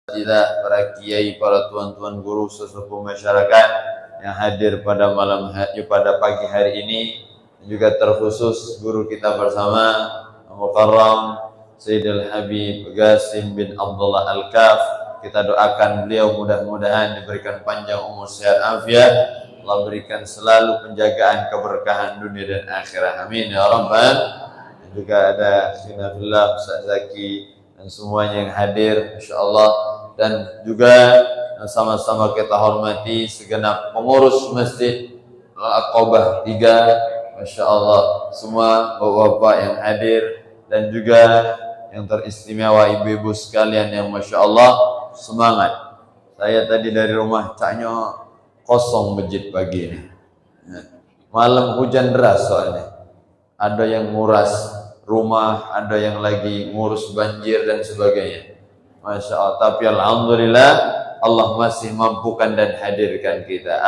Tidak, para kiai, para tuan-tuan guru, sesepuh masyarakat yang hadir pada pada pagi hari ini, juga terkhusus guru kita bersama Mukarram Sayyidul Habib Qasim bin Abdullah Al-Kaf. Kita doakan beliau mudah-mudahan diberikan panjang umur, sehat, afiat. Allah berikan selalu penjagaan, keberkahan dunia dan akhirat. Amin ya rabbal. Dan juga ada Sinafillah, Ustaz Zaki dan semuanya yang hadir, insyaallah. Dan juga sama-sama kita hormati segenap pengurus Masjid Al-Aqabah 3, Masya Allah, semua bapak-bapak yang hadir dan juga yang teristimewa ibu-ibu sekalian yang Masya Allah semangat. Saya tadi dari rumah caknya kosong masjid pagi ini, malam hujan deras soalnya, ada yang nguras rumah, ada yang lagi ngurus banjir dan sebagainya. Masya Allah, tapi alhamdulillah Allah masih mampukan dan hadirkan kita.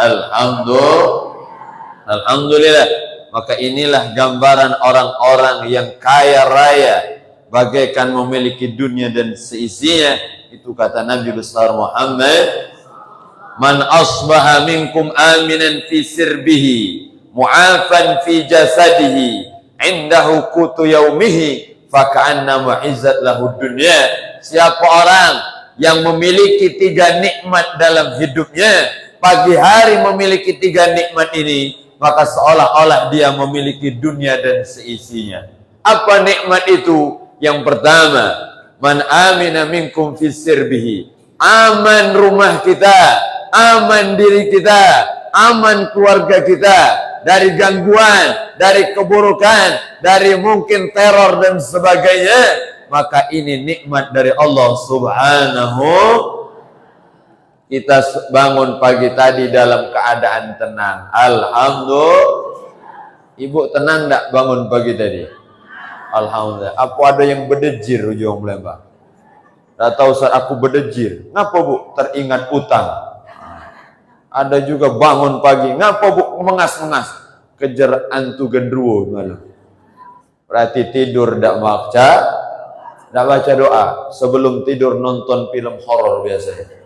Alhamdulillah. Maka inilah gambaran orang-orang yang kaya raya, bagaikan memiliki dunia dan seisinya. Itu kata Nabi besar Muhammad, man asbaha minkum aminan fi sirbihi mu'afan fi jasadihi indahu qutu yaumihi faka'anna mu'izzat lahu dunya. Siapa orang yang memiliki 3 nikmat dalam hidupnya, pagi hari memiliki 3 nikmat ini, maka seolah-olah dia memiliki dunia dan seisinya. Apa nikmat itu? Yang pertama, man amina minkum fi sirbihi, aman rumah kita, aman diri kita, aman keluarga kita dari gangguan, dari keburukan, dari mungkin teror dan sebagainya. Maka ini nikmat dari Allah Subhanahu. Kita bangun pagi tadi dalam keadaan tenang, alhamdulillah. Ibu tenang tak bangun pagi tadi? Alhamdulillah. Apa ada yang berdejir ujung Lembang? Tak tahu saat aku berdejir. Ngapa bu? Teringat utang. Ada juga bangun pagi, ngapa bu mengas-mengas? Kejar antu gendruwo malam. Berarti tidur tak baca, tak baca doa. Sebelum tidur nonton film horor biasanya.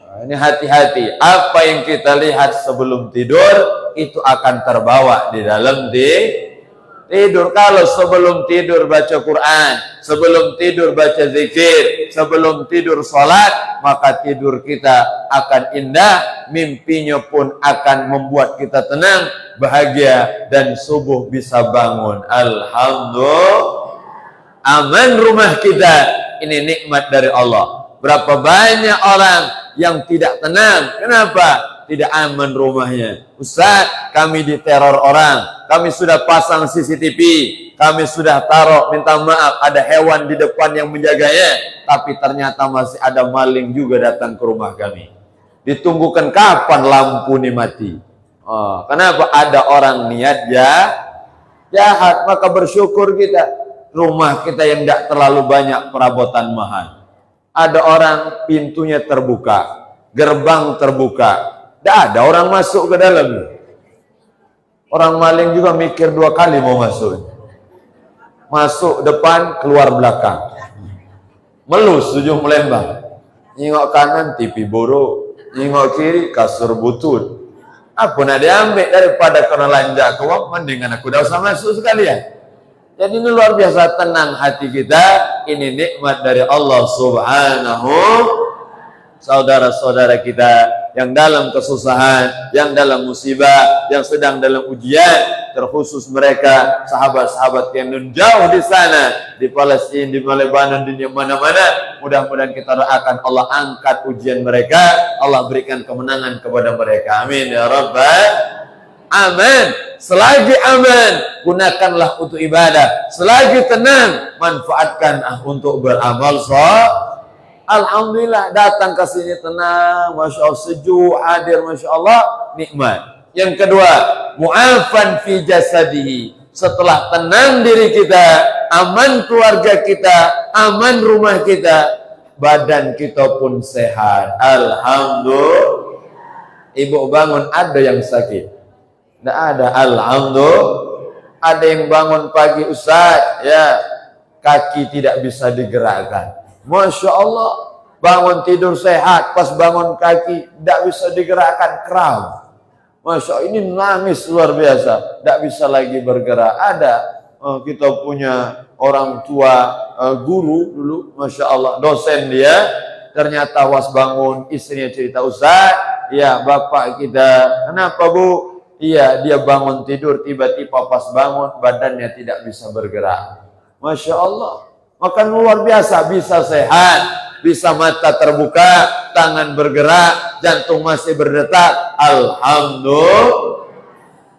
Nah, ini hati-hati. Apa yang kita lihat sebelum tidur itu akan terbawa di dalam tidur. Kalau sebelum tidur baca Quran, sebelum tidur baca zikir, sebelum tidur sholat, maka tidur kita akan indah, mimpinya pun akan membuat kita tenang, bahagia, dan subuh bisa bangun. Alhamdulillah. Aman rumah kita, ini nikmat dari Allah. Berapa banyak orang yang tidak tenang. Kenapa? Tidak aman rumahnya. Ustaz, kami diteror orang. Kami sudah pasang CCTV. Kami sudah taruh, minta maaf, ada hewan di depan yang menjaganya. Tapi ternyata masih ada maling juga datang ke rumah kami. Ditunggukan kapan lampu ini mati. Oh, kenapa? Ada orang niat jahat. Maka bersyukur kita. Rumah kita yang tidak terlalu banyak perabotan mahal. Ada orang pintunya terbuka, gerbang terbuka, tidak ada orang masuk ke dalam. Orang maling juga mikir 2 kali mau masuk. Masuk depan, keluar belakang. Melus ujung melembang. Nyingok kanan TV buruk, nyingok kiri kasur butut. Apa nak diambil daripada kena lanjak ke wak, mendingan aku dah usah masuk sekalian. Jadi ini luar biasa tenang hati kita. Ini nikmat dari Allah Subhanahu. Saudara-saudara kita yang dalam kesusahan, yang dalam musibah, yang sedang dalam ujian, terkhusus mereka sahabat-sahabat yang jauh di sana, di Palestina, di Lebanon, di mana-mana. Mudah-mudahan kita doakan Allah angkat ujian mereka, Allah berikan kemenangan kepada mereka. Amin ya rabbal. Aman. Selagi aman, gunakanlah untuk ibadah. Selagi tenang, manfaatkan untuk beramal saleh. Alhamdulillah, datang ke sini tenang, Masya Allah, sejuk, hadir, Masya Allah, nikmat. Yang kedua, mu'afan fi jasadihi. Setelah tenang diri kita, aman keluarga kita, aman rumah kita, badan kita pun sehat. Alhamdulillah. Ibu bangun, ada yang sakit? Tidak ada. Alhamdulillah. Ada yang bangun pagi, Ustaz, ya, kaki tidak bisa digerakkan. Masya Allah, bangun tidur sehat, pas bangun kaki tidak bisa digerakkan, kram. Masya Allah, ini nangis luar biasa, tidak bisa lagi bergerak. Ada kita punya orang tua guru dulu, Masya Allah, dosen dia, ternyata was bangun, istrinya cerita, Ustaz, ya bapak kita, kenapa Bu? Iya, dia bangun tidur, tiba-tiba pas bangun, badannya tidak bisa bergerak. Masya Allah, maka luar biasa, bisa sehat, bisa mata terbuka, tangan bergerak, jantung masih berdetak. Alhamdulillah.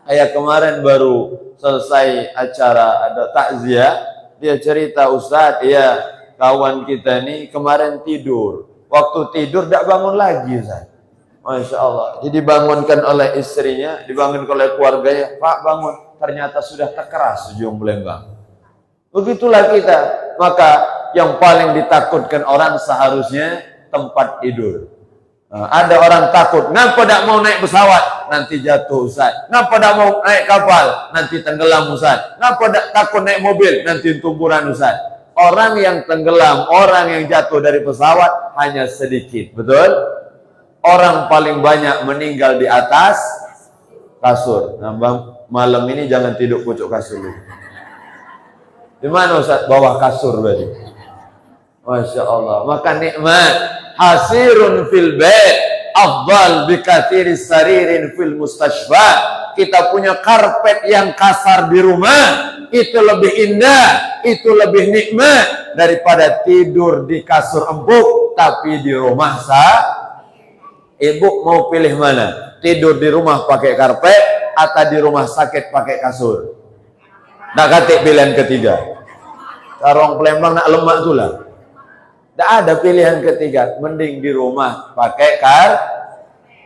Kayak kemarin baru selesai acara ada takziah, dia cerita, Ustaz, ya kawan kita nih kemarin tidur, waktu tidur tidak bangun lagi, Ustaz. Masya Allah. Jadi dibangunkan oleh istrinya, dibangunkan oleh keluarganya, Pak bangun, ternyata sudah terkeras ujung belembang. Begitulah kita. Maka yang paling ditakutkan orang seharusnya tempat tidur. Ada orang takut, ngapa tidak mau naik pesawat? Nanti jatuh, Ustaz. Ngapa tidak mau naik kapal? Nanti tenggelam, Ustaz. Ngapa tidak takut naik mobil? Nanti tumpuran, Ustaz. Orang yang tenggelam, orang yang jatuh dari pesawat hanya sedikit, betul? Orang paling banyak meninggal di atas kasur. Nah, Bang, malam ini jangan tidur pucuk kasur dulu. Di mana Ustaz? Bawah kasur berarti. Masya Allah. Maka nikmat hasirun fil bait afdal bikathiri saririn fil mustashfa. Kita punya karpet yang kasar di rumah, itu lebih indah, itu lebih nikmat daripada tidur di kasur empuk tapi di rumah Ibu mau pilih mana? Tidur di rumah pakai karpet atau di rumah sakit pakai kasur? Nak katik pilihan ketiga. Karong Palembang nak lemak tu lah. Tak ada pilihan ketiga. Mending di rumah pakai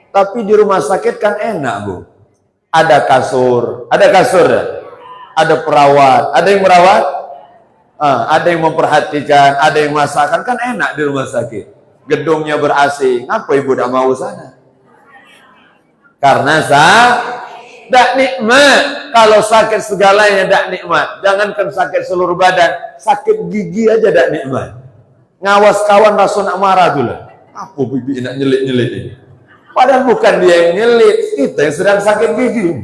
tapi di rumah sakit kan enak, Bu. Ada kasur, ada perawat, ada yang merawat, ada yang memperhatikan, ada yang masakan, kan enak di rumah sakit. Gedungnya ber-AC, ngapa ibu tidak mau sana? Karena tidak nikmat. Kalau sakit segalanya tidak nikmat. Jangankan sakit seluruh badan, sakit gigi aja tidak nikmat. Ngawas kawan rasa nak marah dulu. Apa bibi nak nyelit-nyelit ini? Padahal bukan dia yang nyelit, kita yang sedang sakit gigi.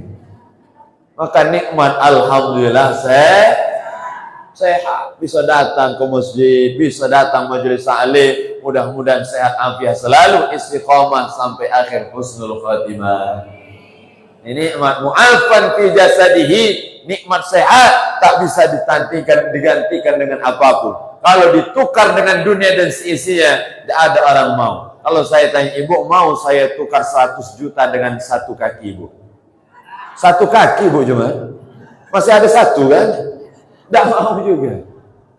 Maka nikmat, alhamdulillah sehat, bisa datang ke masjid, bisa datang majelis taklim, mudah-mudahan sehat afiat selalu, istiqamah sampai akhir husnul khatimah. Ini nikmat mu'afan fi jasadihi, nikmat sehat tak bisa digantikan dengan apapun. Kalau ditukar dengan dunia dan seisinya, tidak ada orang mau. Kalau saya tanya ibu, mau saya tukar 100 juta dengan satu kaki ibu? Satu kaki ibu cuma, masih ada satu kan? Tidak mau juga.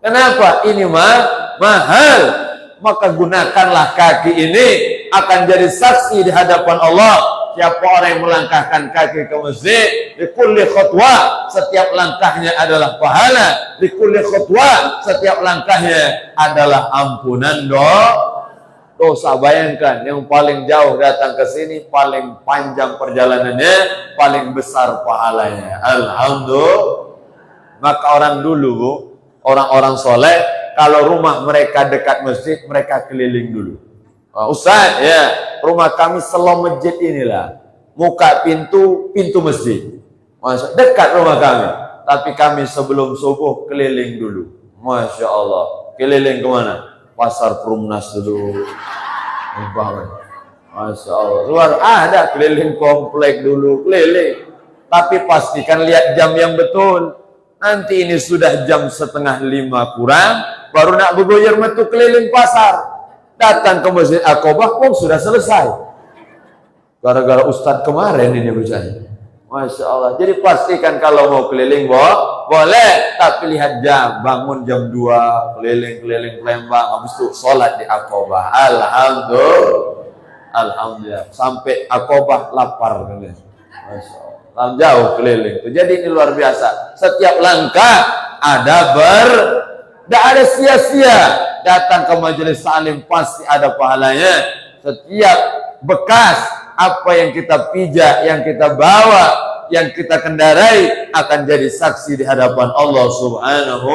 Kenapa? Ini mahal. Maka gunakanlah kaki ini, akan jadi saksi di hadapan Allah. Siapa orang yang melangkahkan kaki ke masjid, di kulli khutwah, setiap langkahnya adalah pahala. Di kulli khutwah, setiap langkahnya adalah ampunan dosa. Bayangkan, yang paling jauh datang ke sini, paling panjang perjalanannya, paling besar pahalanya. Alhamdulillah. Maka orang dulu, Bu, orang-orang soleh, kalau rumah mereka dekat masjid, mereka keliling dulu. Ustaz, ya, rumah kami selom masjid inilah. Muka pintu masjid. Dekat rumah kami. Tapi kami sebelum subuh keliling dulu. Masya Allah. Keliling kemana? Pasar Perumnas dulu. Masya Allah. Luar ada keliling komplek dulu, keliling. Tapi pastikan lihat jam yang betul. Nanti ini sudah jam 4:30 kurang, baru nak bergoyer metu keliling pasar. Datang ke Masjid Aqobah, sudah selesai. Gara-gara Ustadz kemarin ini bercanda. Masya Allah. Jadi pastikan kalau mau keliling, boleh. Tapi lihat jam, bangun jam 2, keliling-keliling Palembang, habis itu sholat di Aqobah. Alhamdulillah. Sampai Aqobah lapar kalian. Masya Allah. Jauh keliling. Jadi ini luar biasa. Setiap langkah tidak ada sia-sia. Datang ke majelis salim pasti ada pahalanya. Setiap bekas apa yang kita pijak, yang kita bawa, yang kita kendarai akan jadi saksi di hadapan Allah Subhanahu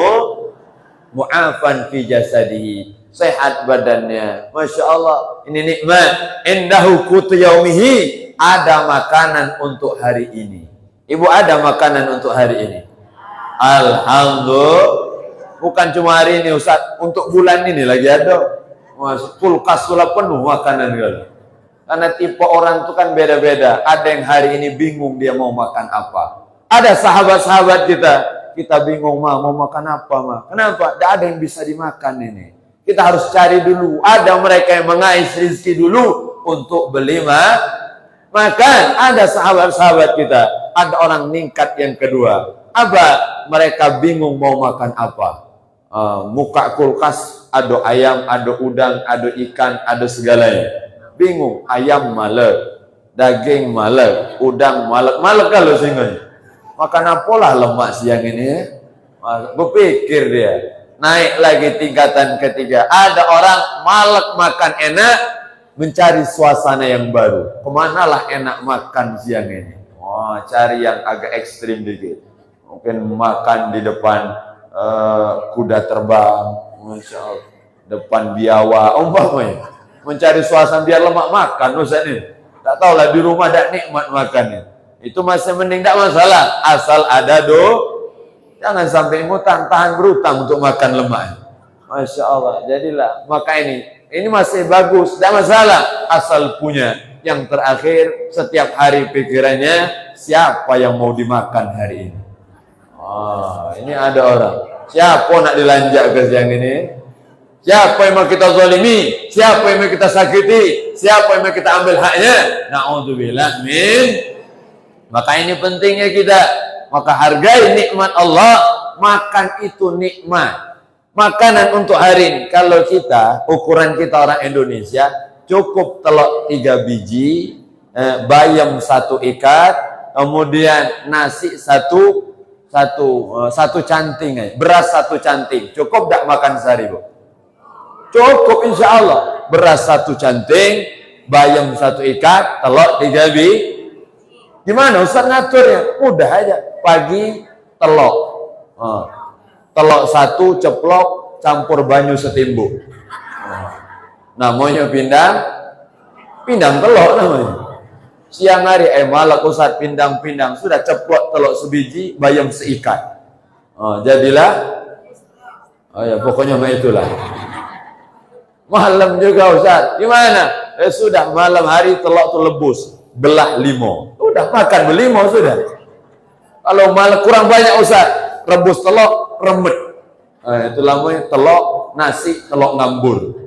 mu'afan fi jasadihi. sehat badannya. Masya Allah, ini nikmat. Indahu qutu yaumihi, ada makanan untuk hari ini. Ibu, ada makanan untuk hari ini? Alhamdulillah. Bukan cuma hari ini Ustaz, untuk bulan ini lagi ada. Kulkas sudah penuh makanan gitu. Karena tipe orang itu kan beda-beda. Ada yang hari ini bingung dia mau makan apa. Ada sahabat-sahabat kita bingung mau makan apa Kenapa? Tidak ada yang bisa dimakan ini. Kita harus cari dulu. Ada mereka yang mengais rezeki dulu untuk beli makan. Ada sahabat-sahabat kita. Ada orang ningkat yang kedua. Apa? Mereka bingung mau makan apa. Muka kulkas ada ayam, ada udang, ada ikan, ada segalanya. Bingung. Ayam malek, daging malek, udang malek kalau singgahnya. Makan apalah lemak siang ini? Berpikir dia. Naik lagi tingkatan ketiga. Ada orang malek makan enak, mencari suasana yang baru. Kemanalah enak makan siang ini? Cari yang agak ekstrim dikit. Mungkin makan di depan kuda terbang, Masya Allah, depan biawa, umpamanya. Mencari suasana biar lemak makan, Ustaz ini. Tak tahulah di rumah tak nikmat makannya. Itu masih mending, tak masalah, asal ada jangan sampai ngutang, tahan berutang untuk makan lemak. Masya Allah, jadilah. Maka ini masih bagus, tak masalah, asal punya. Yang terakhir, setiap hari pikirannya, siapa yang mau dimakan hari ini? Ini ada orang. Siapa nak dilanjak ke siang ini? Siapa yang mau kita zalimi? Siapa yang mau kita sakiti? Siapa yang mau kita ambil haknya? Na'udzubillah min. Maka ini pentingnya kita. Maka hargai nikmat Allah. Makan itu nikmat. Makanan untuk hari ini. Kalau kita, ukuran kita orang Indonesia, cukup telur 3 biji, bayam 1 ikat, kemudian nasi satu canting, beras 1 canting. Cukup tak makan sehari, Bu? Cukup insya Allah. Beras 1 canting, bayam 1 ikat, telur 3 biji. Gimana Ustaz ngaturnya? Mudah aja. Pagi telur, telur 1 ceplok, campur banyu setimbuk. Namanya pindang telur namanya. Siang hari malak Ustaz pindang-pindang, sudah ceplok telur sebiji, bayam seikat. Jadilah ya pokoknya itulah. Malam juga Ustaz, gimana? Sudah malam hari telur tu lebus, belah 5. Udah makan berlima sudah. Kalau malah kurang banyak Ustaz, rebus telur, remet. Itu namanya telur nasi, telur ngambur.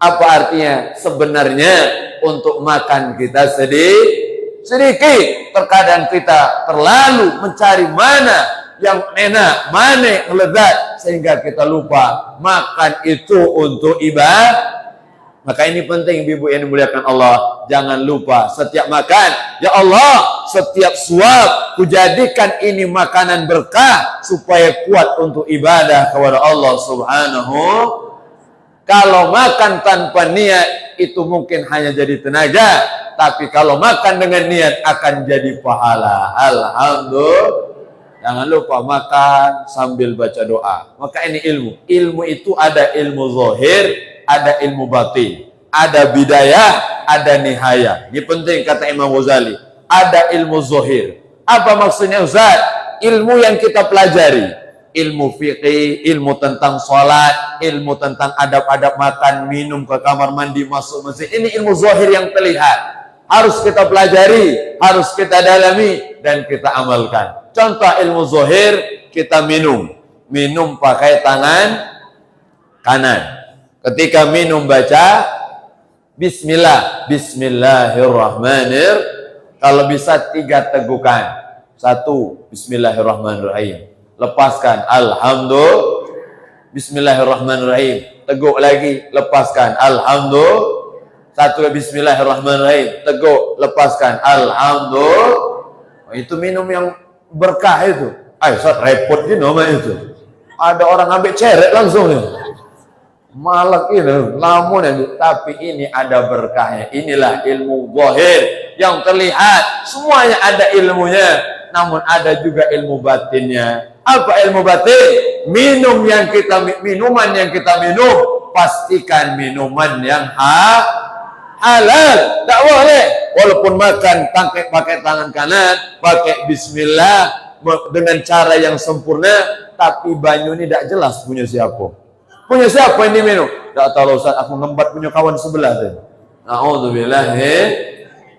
Apa artinya? Sebenarnya untuk makan kita sedikit. Terkadang kita terlalu mencari mana yang enak, mana yang lezat, sehingga kita lupa makan itu untuk ibadah. Maka ini penting ibu yang dimuliakan Allah. Jangan lupa setiap makan, ya Allah, setiap suap kujadikan ini makanan berkah supaya kuat untuk ibadah kepada Allah Subhanahu. Kalau makan tanpa niat itu mungkin hanya jadi tenaga, tapi kalau makan dengan niat akan jadi pahala. Alhamdulillah. Jangan lupa makan sambil baca doa. Maka ini ilmu. Ilmu itu ada ilmu zahir, ada ilmu batin. Ada bidayah, ada nihayah. Ini penting kata Imam Ghazali. Ada ilmu zahir. Apa maksudnya Ustaz? Ilmu yang kita pelajari. Ilmu fiqih, ilmu tentang sholat, ilmu tentang adab-adab makan, minum, ke kamar mandi, masuk masjid. Ini ilmu zahir yang terlihat. Harus kita pelajari, harus kita dalami, dan kita amalkan. Contoh ilmu zahir, kita minum. Minum pakai tangan kanan. Ketika minum baca Bismillah, Bismillahirrahmanirrahim. Kalau bisa 3 tegukan. 1, Bismillahirrahmanirrahim. Lepaskan, Alhamdulillah. Bismillahirrahmanirrahim. Teguk lagi, lepaskan, Alhamdulillah. 1, Bismillahirrahmanirrahim. Teguk, lepaskan, Alhamdulillah. Itu minum yang berkah itu. Ustaz repot gitu namanya itu. Ada orang ambil ceret langsung nih. Malak ini, lamun ini, tapi ini ada berkahnya. Inilah ilmu zahir yang terlihat. Semuanya ada ilmunya, namun ada juga ilmu batinnya. Apa ilmu batin? Minuman yang kita minum pastikan minuman yang halal. Tak boleh walaupun makan pakai tangan kanan, pakai bismillah dengan cara yang sempurna, tapi banyu ini tidak jelas punya siapa. Punya siapa ini minum? Tak tahu Ustaz, aku ngembat punya kawan sebelah tadi. Na'udzubillah.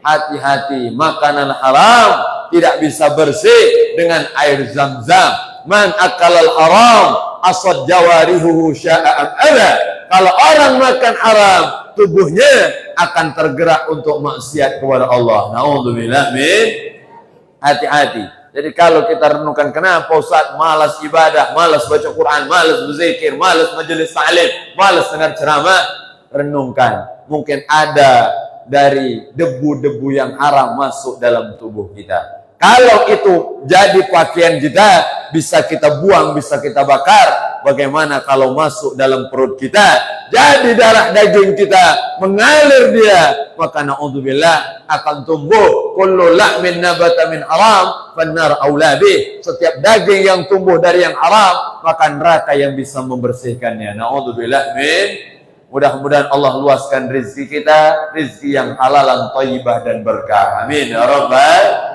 Hati-hati, makanan haram tidak bisa bersih dengan air zam-zam. Man akalal haram asad jawarihuhu sya'a'am ada. Kalau orang makan haram, tubuhnya akan tergerak untuk maksiat kepada Allah. Na'udzubillah min. Hati-hati. Jadi kalau kita renungkan kenapa Ustaz malas ibadah, malas baca Quran, malas berzikir, malas majelis ta'lim, malas dengar ceramah, renungkan. Mungkin ada dari debu-debu yang haram masuk dalam tubuh kita. Kalau itu jadi pakaian kita, bisa kita buang, bisa kita bakar. Bagaimana kalau masuk dalam perut kita, jadi darah daging kita, mengalir dia, maka na'udzubillah akan tumbuh kullu lahmin nabata min haram fannar aula bih. Setiap daging yang tumbuh dari yang haram, maka neraka yang bisa membersihkannya. Na'udzubillah min. Mudah-mudahan Allah luaskan rezeki kita, rezeki yang halalan, thayyibah dan berkah. Amin ya rabbal.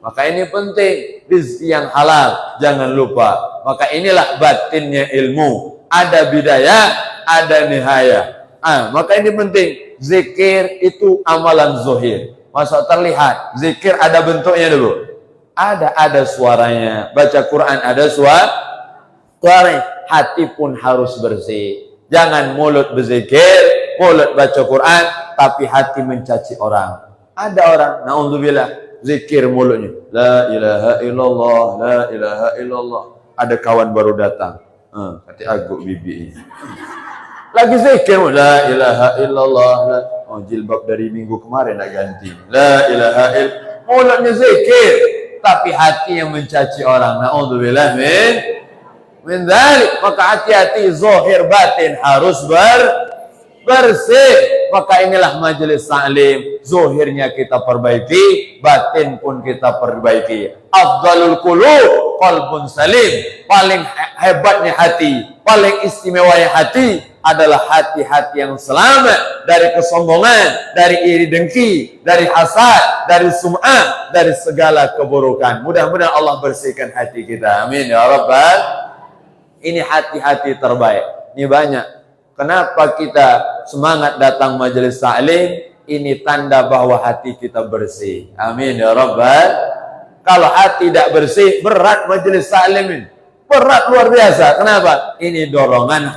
Maka ini penting, rezeki yang halal, jangan lupa. Maka inilah batinnya ilmu. Ada bidayah, ada nihayah. Maka ini penting. Zikir itu amalan zuhir. Masa terlihat. Zikir ada bentuknya dulu. Ada suaranya. Baca Quran ada suaranya. Hati pun harus bersih. Jangan mulut berzikir, mulut baca Quran, tapi hati mencaci orang. Ada orang, na'udzubillah, zikir mulutnya, la ilaha illallah, la ilaha illallah. Ada kawan baru datang, kata aguk bibi ini. Lagi zikir, la ilaha illallah. Jilbab dari minggu kemarin nak ganti. La ilaha illallah. Mulutnya zikir, tapi hati yang mencaci orang. Na'udzubillah min dzalik. Maka hati-hati, zahir batin harus bersih. Maka inilah majelis ta'lim. Zahirnya kita perbaiki, batin pun kita perbaiki. Afdalul qulub qalbun salim. Paling hebatnya hati, paling istimewanya hati adalah hati-hati yang selamat dari kesombongan, dari iri dengki, dari hasad, dari sum'ah, dari segala keburukan. Mudah-mudahan Allah bersihkan hati kita. Amin ya rabbal. Ini hati-hati terbaik. Ini banyak. Kenapa kita semangat datang majelis ta'lim? Ini tanda bahwa hati kita bersih. Amin ya rabbal. Kalau hati tidak bersih, berat majelis ta'lim ini. Berat luar biasa. Kenapa? Ini dorongan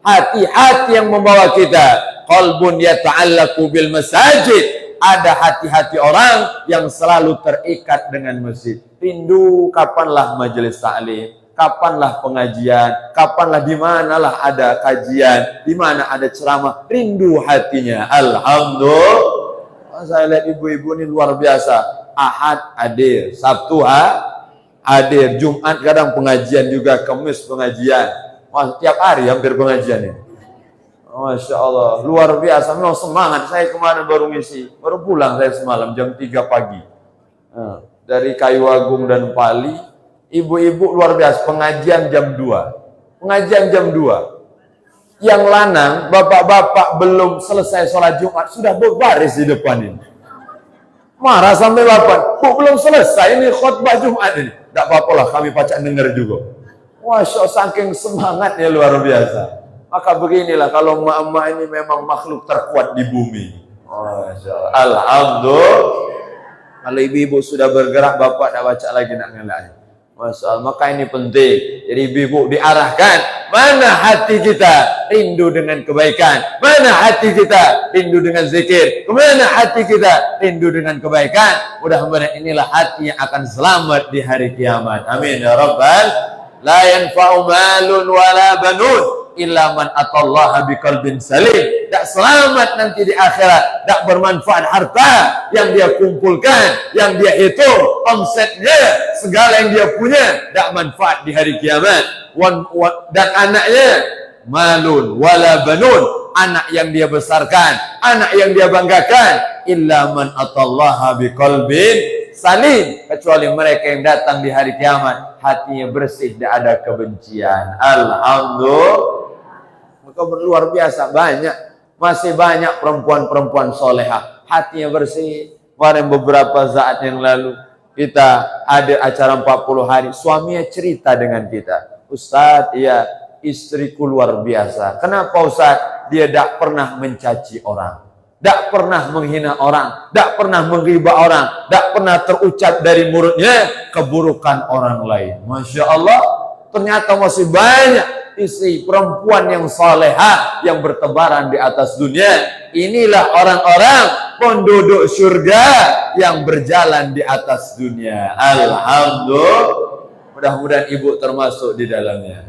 hati-hati yang membawa kita. Qalbun yata'allaku bil masajid. Ada hati-hati orang yang selalu terikat dengan masjid. Rindu kapanlah majelis ta'lim, kapanlah pengajian, kapanlah di manalah ada kajian, di mana ada ceramah, rindu hatinya. Alhamdulillah. Saya lihat ibu-ibu ini luar biasa. Ahad hadir, Sabtu hadir, Jumat kadang pengajian juga, Kamis pengajian. Tiap hari hampir pengajian ini. Masya Allah, luar biasa. Memang semangat. Saya kemarin baru ngisi, baru pulang saya semalam jam 3 pagi. Dari Kayu Agung dan Pali. Ibu-ibu luar biasa, pengajian jam 2. Pengajian jam 2. Yang lanang, bapak-bapak belum selesai sholat Jumat, sudah berbaris di depan ini. Marah sampai bapak, belum selesai ini khutbah Jumat ini. Tak apa-apalah, kami pacak dengar juga. Masya Allah, saking semangatnya luar biasa. Maka beginilah, kalau emak-emak ini memang makhluk terkuat di bumi. Masya Allah. Alhamdulillah. Kalau ibu-ibu sudah bergerak, bapak tak baca lagi nak ngelak. Masya Allah, maka ini penting. Jadi ibu-ibu diarahkan, mana hati kita rindu dengan kebaikan, mana hati kita rindu dengan zikir, kemana hati kita rindu dengan kebaikan. Mudah-mudahan inilah hati yang akan selamat di hari kiamat. Amin ya rabbal. La yanfa'u malun wala banun illa man atallaha biqalbin salim. Tak selamat nanti di akhirat, tak bermanfaat harta yang dia kumpulkan, yang dia hitung, omsetnya, segala yang dia punya, tak manfaat di hari kiamat. Dan anaknya, malun wala banun, anak yang dia besarkan, anak yang dia banggakan, illa man atallaha biqalbin salim, kecuali mereka yang datang di hari kiamat hatinya bersih, tidak ada kebencian. Alhamdulillah. luar biasa banyak. Masih banyak perempuan-perempuan solehah, hatinya bersih. Kemarin beberapa saat yang lalu kita ada acara 40 hari, suaminya cerita dengan kita, Ustaz, iya istriku luar biasa. Kenapa Ustaz? Dia tidak pernah mencaci orang, tidak pernah menghina orang, tidak pernah menggibah orang, tidak pernah terucap dari mulutnya keburukan orang lain. Masya Allah, ternyata masih banyak istri perempuan yang salehah yang bertebaran di atas dunia. Inilah orang-orang penduduk surga yang berjalan di atas dunia. Alhamdulillah. Mudah-mudahan ibu termasuk di dalamnya.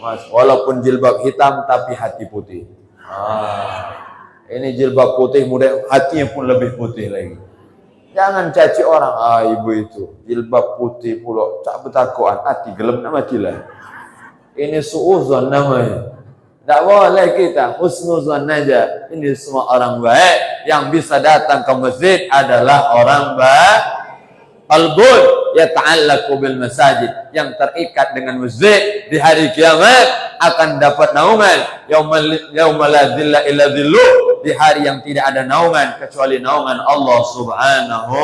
Mas, walaupun jilbab hitam tapi hati putih. Ini jilbab putih, mudah hatinya pun lebih putih lagi. Jangan caci orang. Ibu itu jilbab putih pula tak betakuan, hati gelap nak matilah. Ini suuzon namanya. Tak boleh kita husnuzon aja. Ini semua orang baik. Yang bisa datang ke masjid adalah orang baik. Qalbun yata'allaqu bil masajid, yang terikat dengan masjid di hari kiamat akan dapat naungan. Yauma la dhilla illa dhillu, di hari yang tidak ada naungan kecuali naungan Allah Subhanahu.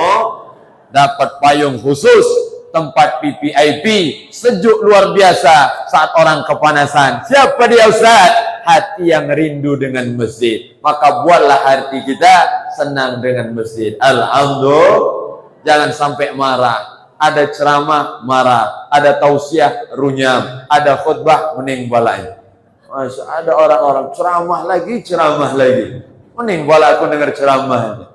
Dapat payung khusus, tempat VIP, sejuk luar biasa saat orang kepanasan. Siapa dia Ustaz? Hati yang rindu dengan masjid. Maka buatlah hati kita senang dengan masjid. Alhamdulillah. Jangan sampai marah. Ada ceramah marah, ada tausiah runyam, ada khutbah mening balai. Masya, ada orang-orang ceramah lagi. Mening bala aku dengar ceramah.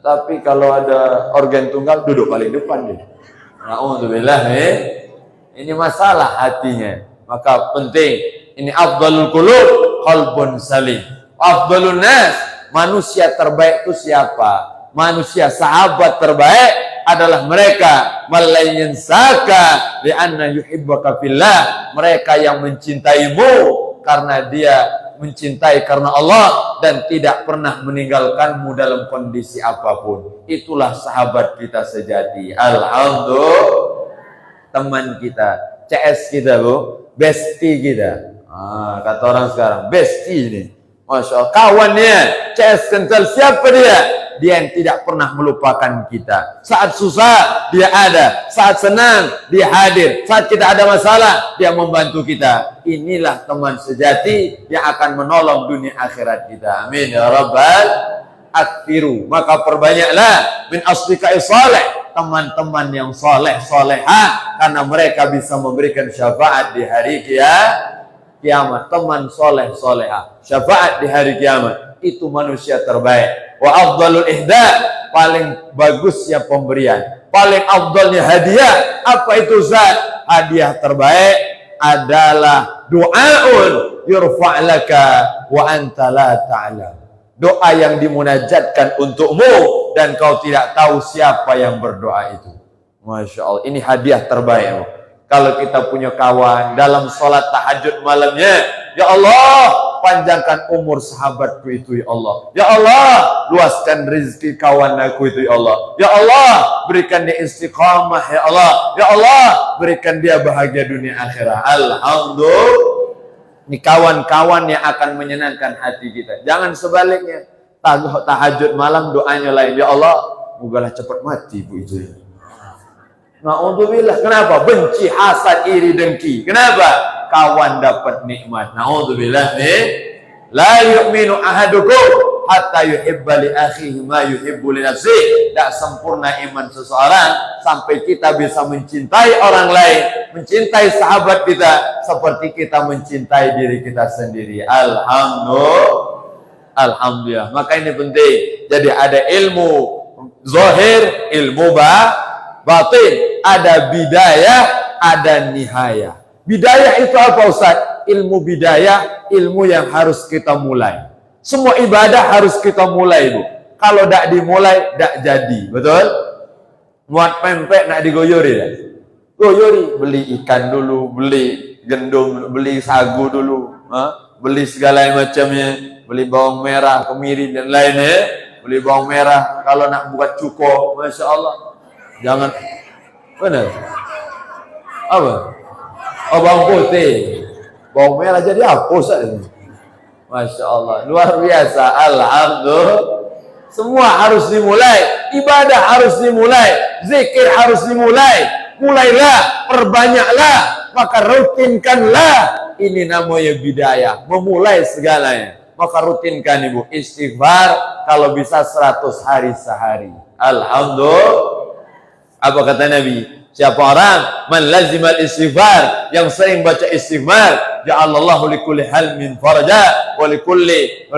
Tapi kalau ada organ tunggal duduk paling depan dia. Alhamdulillah, ini masalah hatinya. Maka penting, ini afdalul qulub qalbun salim. Afdalun nas, manusia terbaik itu siapa? Manusia sahabat terbaik adalah mereka malayan saka li anna yuhibbaka fillah, mereka yang mencintaimu karena dia mencintai karena Allah dan tidak pernah meninggalkanmu dalam kondisi apapun. Itulah sahabat kita sejati. Alhamdulillah. Teman kita, CS kita bu, bestie kita. Kata orang sekarang, bestie ini. Masya Allah, kawannya, CS kental, siapa dia? Dia yang tidak pernah melupakan kita. Saat susah, dia ada. Saat senang, dia hadir. Saat kita ada masalah, dia membantu kita. Inilah teman sejati yang akan menolong dunia akhirat kita. Amin ya rabbal akhiru. Maka perbanyaklah min asdiqai saleh, teman-teman yang soleh solehah, karena mereka bisa memberikan syafaat di hari kiamat. Teman soleh solehah, syafaat di hari kiamat, itu manusia terbaik. Wa afdalul ihda, paling bagusnya pemberian, paling afdalnya hadiah. Apa itu Zat? Hadiah terbaik adalah doaun yurfa' laka wa anta la ta'lam. Doa yang dimunajatkan untukmu dan kau tidak tahu siapa yang berdoa itu. Masya Allah, ini hadiah terbaik. Kalau kita punya kawan dalam sholat tahajud malamnya, ya Allah, panjangkan umur sahabatku itu ya Allah. Ya Allah, luaskan rezeki kawan aku itu ya Allah. Ya Allah, berikan dia istiqamah ya Allah. Ya Allah, berikan dia bahagia dunia akhirat. Alhamdulillah. Ini kawan-kawan yang akan menyenangkan hati kita. Jangan sebaliknya. Tahajud malam doanya lain. Ya Allah, mogalah cepat mati bu itu ya. Na'udzubillah. Kenapa? Benci, hasad, iri, dengki. Kenapa? Kawan dapat nikmat. Na'udzubillah. La yu'minu ahadukum hatta yuhibba li akhihi ma yuhibbu li nafsihi. Tak sempurna iman seseorang sampai kita bisa mencintai orang lain, mencintai sahabat kita seperti kita mencintai diri kita sendiri. Alhamdulillah. Maka ini penting. Jadi ada ilmu zahir, ilmu batin. Ada bidayah, ada nihayah. Bidayah itu apa Ustaz? Ilmu bidayah, ilmu yang harus kita mulai. Semua ibadah harus kita mulai bu. Kalau tidak dimulai, tidak jadi. Betul? Muat pempek nak digoyori ya? Goyori, beli ikan dulu, beli gendum, beli sagu dulu, beli segala macamnya, beli bawang merah, kemiri dan lainnya. Beli bawang merah, kalau nak buat cuko, Masya Allah. Jangan, benar? Apa? Oh, bawang putih. Bawang merah jadi apa Ustaz? Masya Allah, luar biasa. Alhamdulillah. Semua harus dimulai, ibadah harus dimulai, zikir harus dimulai. Mulailah, perbanyaklah, maka rutinkanlah. Ini namanya bidayah, memulai segalanya. Maka rutinkan ibu, istighfar kalau bisa 100 hari sehari. Alhamdulillah. Apa kata Nabi? Siapa orang man lazimal istighfar, yang sering baca istighfar, ja'alallahu likulli hal min faraja wa likulli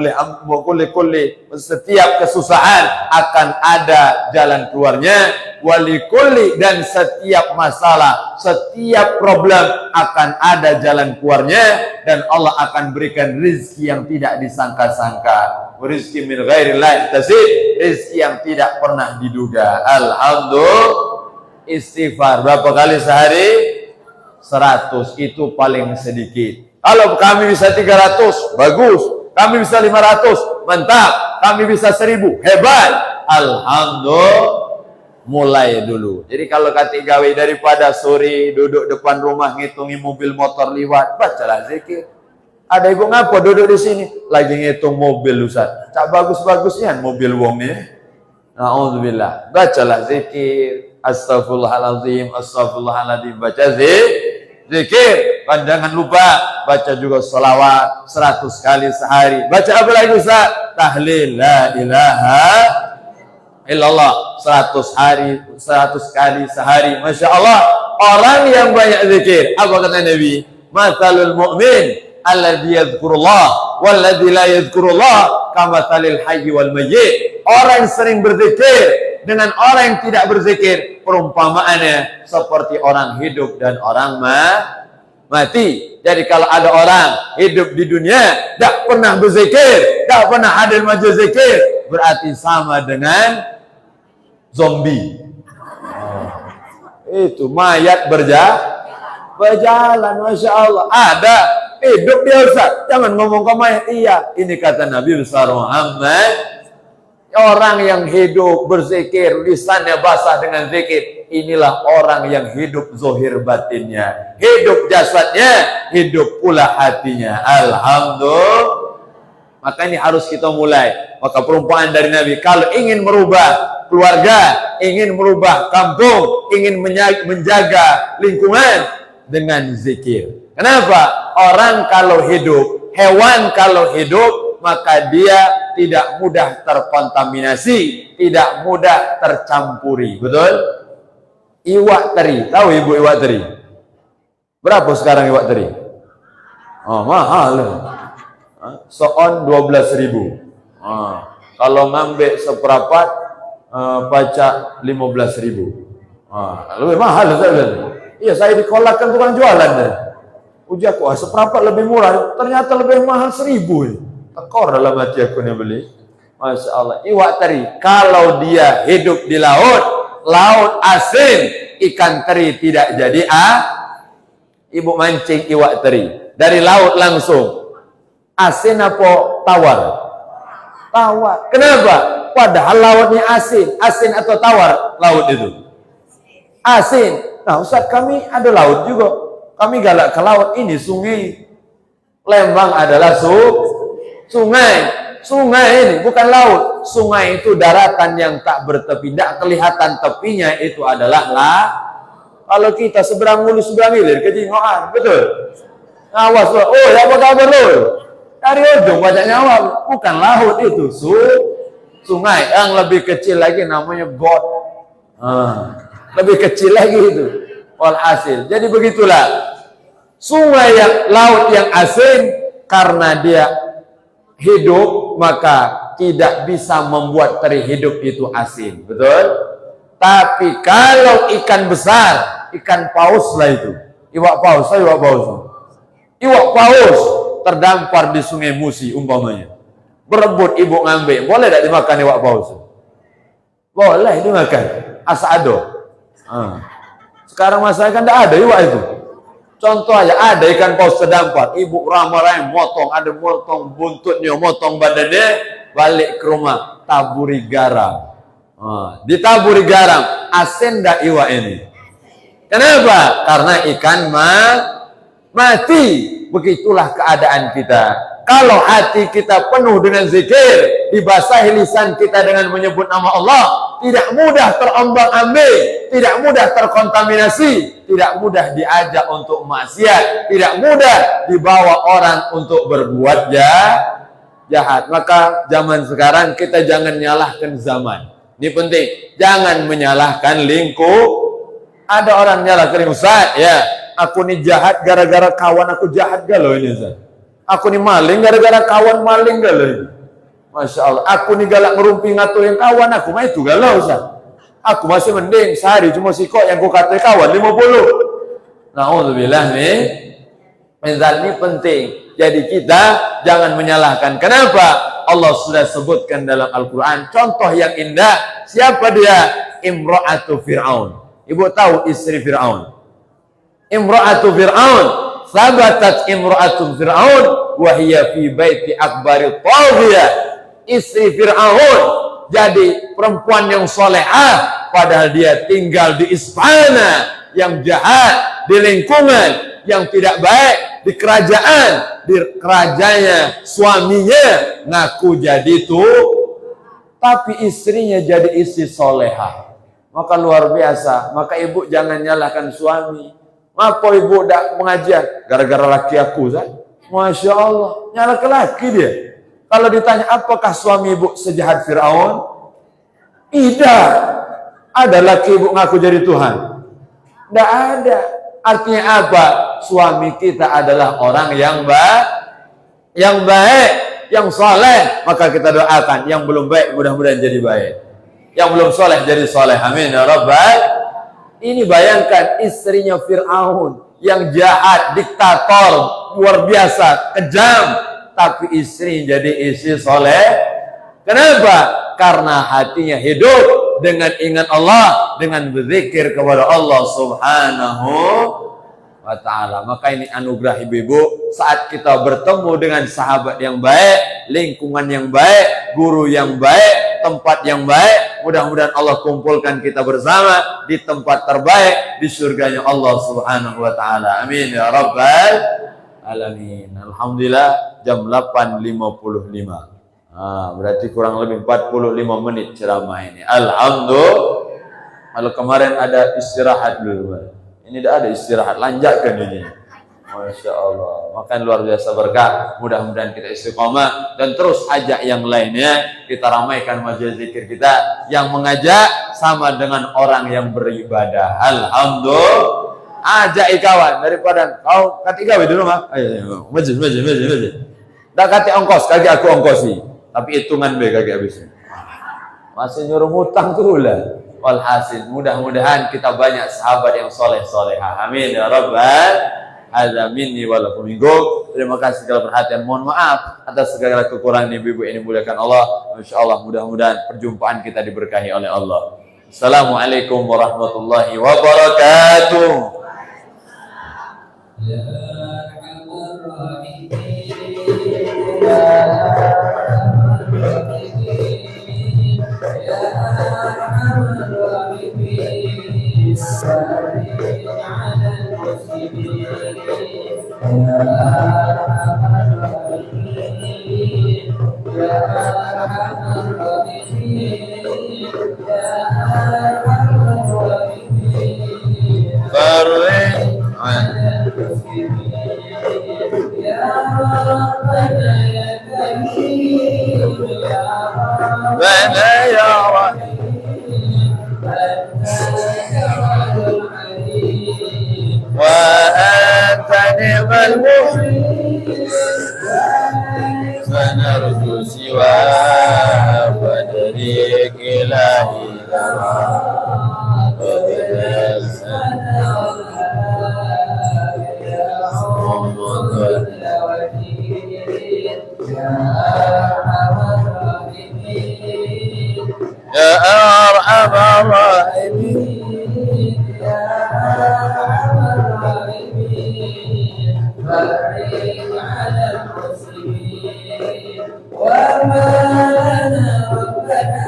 setiap kesusahan akan ada jalan keluarnya, wa likulli, dan setiap masalah, setiap problem akan ada jalan keluarnya, dan Allah akan berikan rezeki yang tidak disangka-sangka. Rezeki min ghairillahi tasib, rezeki yang tidak pernah diduga. Alhamdulillah. Istighfar berapa kali sehari? 100, itu paling sedikit. Kalau kami bisa 300, bagus. Kami bisa 500, mantap. Kami bisa 1000, hebat. Alhamdulillah. Mulai dulu. Jadi kalau kata gawe daripada sore duduk depan rumah ngitungi mobil motor liwat, bacalah zikir. Ada ibu ngapa duduk di sini? Lagi ngitung mobil, Ustaz. Cak bagus-bagusnya mobil wong nih. Na'udzubillah. Bacalah zikir. Astaghfirullahaladzim, astaghfirullahaladzim. Baca zikir. Dan jangan lupa baca juga sholawat 100 kali sehari. Baca apa lagi Ustaz? Tahlil la ilaha illallah 100 kali sehari. Masya Allah. Orang yang banyak zikir, apa kata Nabi? Mathalul mu'min alladhi yadhkurullah walladhi la yadhkurullah kamathalil hayyi wal mayyit. Orang sering berzikir dengan orang yang tidak berzikir, perumpamaannya seperti orang hidup dan orang mati. Jadi kalau ada orang hidup di dunia tidak pernah berzikir, tidak pernah hadir majelis zikir, berarti sama dengan zombie. Itu mayat berjalan. Masya Allah. Ada hidup dia Ustaz, jangan ngomong ke mayat. Iya, ini kata Nabi besar Muhammad. Orang yang hidup berzikir, lisannya basah dengan zikir, inilah orang yang hidup zohir batinnya, hidup jasadnya, hidup pula hatinya. Alhamdulillah. Maka ini harus kita mulai. Maka perumpamaan dari Nabi, kalau ingin merubah keluarga, ingin merubah kampung, ingin menjaga lingkungan, dengan zikir. Kenapa? Orang kalau hidup, hewan kalau hidup, maka dia tidak mudah terkontaminasi, tidak mudah tercampuri. Betul? Iwak teri, tahu ibu iwak teri? Berapa sekarang iwak teri? Oh, mahal. Seon 12.000. Kalau ngambil seperapat, pacak 15.000. Lebih mahal. Iya, saya dikolakkan tukang jualan deh. Ujaku, seperapat lebih murah, ternyata lebih mahal 1.000. Tekor dalam hati aku nih beli. Masya Allah. Iwak teri, kalau dia hidup di laut asin, ikan teri tidak jadi ibu mancing iwak teri dari laut langsung. Asin apa tawar? Tawar. Kenapa? Padahal lautnya asin. Asin atau tawar laut itu? Asin. Nah Ustaz, kami ada laut juga. Kami galak ke laut. Ini sungai. Lembang adalah sungai. Sungai ini bukan laut. Sungai itu daratan yang tak bertepi. Tidak kelihatan tepinya, itu adalah Kalau kita seberang hulu seberang hilir kejingoan, betul? Awas lo. Oh, apa kabar lo? Dari ujung banyak nyawa. Bukan laut itu, sungai. Yang lebih kecil lagi namanya got. Lebih kecil lagi itu. Walhasil. Jadi begitulah. Sungai laut yang asin, karena dia hidup, maka tidak bisa membuat teri hidup itu asin. Betul? Tapi kalau ikan besar, ikan paus lah itu. Iwak paus, Iwak paus terdampar di sungai Musi umpamanya. Berebut ibu ngambil. Boleh tidak dimakan iwak paus? Boleh dimakan. Asado. Sekarang masalah kan tidak ada iwak itu. Contoh aja, ada ikan paus terdampar, ibu ramai motong, ada motong buntutnya, motong badannya, balik ke rumah, taburi garam. Ditaburi garam, asin dah iwak ini. Kenapa? Karena ikan mati. Begitulah keadaan kita. Kalau hati kita penuh dengan zikir, dibasahi lisan kita dengan menyebut nama Allah, tidak mudah terombang-ambing, tidak mudah terkontaminasi, tidak mudah diajak untuk maksiat, tidak mudah dibawa orang untuk berbuat jahat. Maka zaman sekarang kita jangan nyalahkan zaman. Ini penting, jangan menyalahkan lingkup. Ada orang nyalahkan, Ustaz, ya, aku ini jahat gara-gara kawan aku jahat galau ini, Ustaz. Aku ini maling gara-gara kawan maling galau. Masya Allah. Aku ini galak ngerumpi ngatuin kawan aku, mah itu galau, Ustaz. Aku masih mending sehari cuma sikok yang ku katai kawan 50. Na'udzubillah nih. Mental ini penting. Jadi kita jangan menyalahkan. Kenapa? Allah sudah sebutkan dalam Al-Quran. Contoh yang indah. Siapa dia? Imra'atu Fir'aun. Ibu tahu istri Fir'aun. Imra'atu Fir'aun. Sabatat imra'atun Fir'aun wahiyya fi baiti akbari taghiyah. Istri Fir'aun jadi perempuan yang solehah padahal dia tinggal di istana yang jahat, di lingkungan yang tidak baik, di kerajaannya suaminya ngaku jadi tapi istrinya jadi istri solehah. Maka luar biasa. Maka ibu jangan nyalahkan suami. Apa ibu tak mengajar? Gara-gara laki aku, Zat. Masya Allah, nyala ke laki dia. Kalau ditanya apakah suami ibu sejahat Fir'aun? Tidak. Ada laki ibu ngaku jadi Tuhan? Tidak ada. Artinya apa? Suami kita adalah orang yang baik, yang soleh. Maka kita doakan. Yang belum baik mudah-mudahan jadi baik. Yang belum soleh jadi soleh. Amin ya Rabbal. Ini bayangkan istrinya Fir'aun yang jahat, diktator, luar biasa, kejam. Tapi istri jadi istri soleh. Kenapa? Karena hatinya hidup dengan ingat Allah, dengan berzikir kepada Allah Subhanahu wa ta'ala. Maka ini anugerah ibu-ibu saat kita bertemu dengan sahabat yang baik, lingkungan yang baik, guru yang baik, tempat yang baik. Mudah-mudahan Allah kumpulkan kita bersama di tempat terbaik di surganya Allah Subhanahu wa ta'ala. Amin ya Rabbal alamin. Alhamdulillah jam 8.55. Berarti kurang lebih 45 menit ceramah ini. Alhamdulillah. Kalau kemarin ada istirahat dulu. Ini tidak ada istirahat, lanjutkan ini. Masya Allah. Makan luar biasa berkah. Mudah-mudahan kita istiqomah dan terus ajak yang lainnya. Kita ramaikan majelis zikir kita. Yang mengajak sama dengan orang yang beribadah. Alhamdulillah. Ajak kawan daripada kau kati gawe di rumah. Ayo, majelis. Dak kati ongkos, kaki aku ongkosi. Tapi hitungan be kaki habisnya. Masih nyuruh hutang tuh lah. Walhasil mudah-mudahan kita banyak sahabat yang soleh-solehah. Amin ya Rabbal. Hadza minni wa lakum minkum. Terima kasih segala perhatian. Mohon maaf atas segala kekurangan ibu-ibu ini dimuliakan Allah. Insyaallah mudah-mudahan perjumpaan kita diberkahi oleh Allah. Assalamualaikum warahmatullahi wabarakatuh. Ya فنرجو سواه فدريك إلهي يا أرحم الراحمين بارك على المسلمين وما لنا ربنا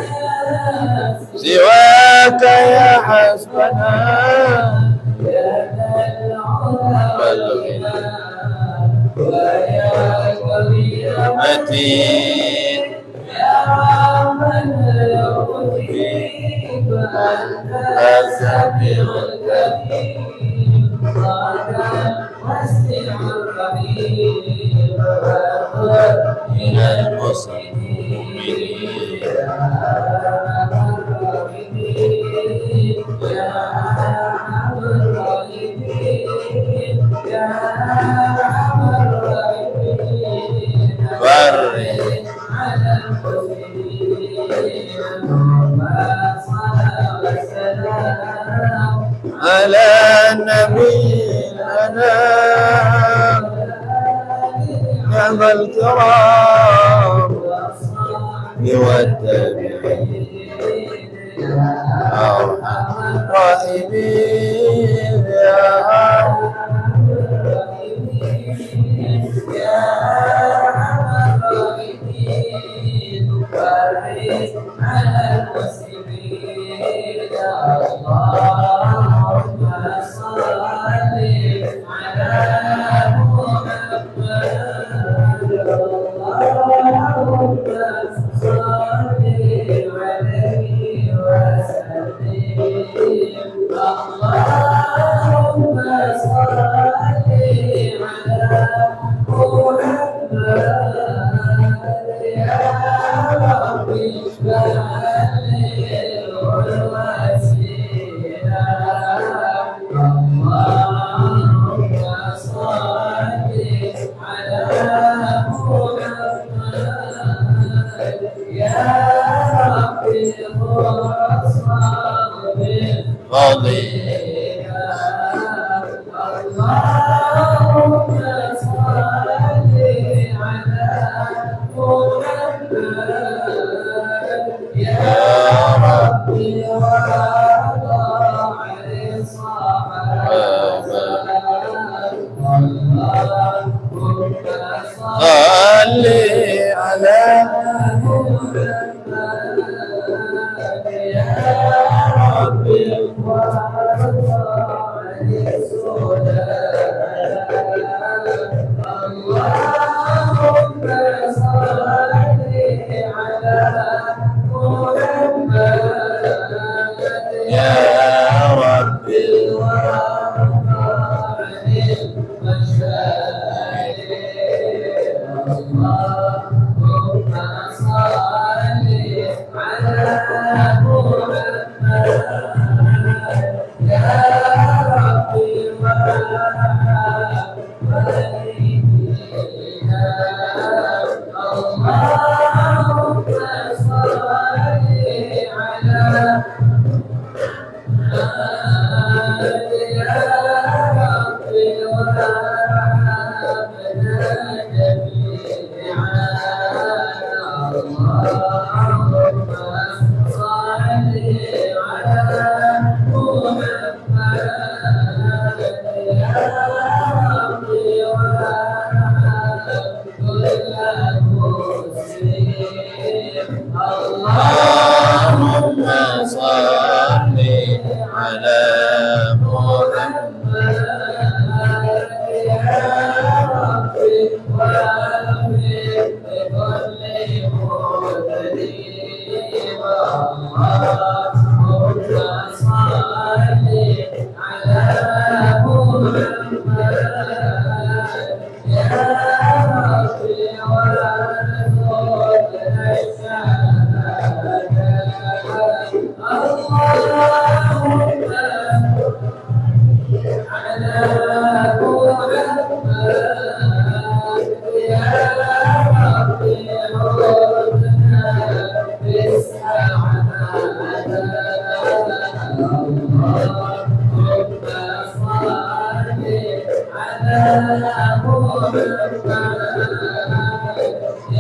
سواك يا حسبنا يا ذا العلا والغنى ويا قوي على النبي أنا نعم الكرام والتابعين أرحم الراحمين يا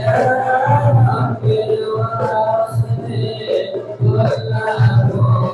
يا رب الواصلين والله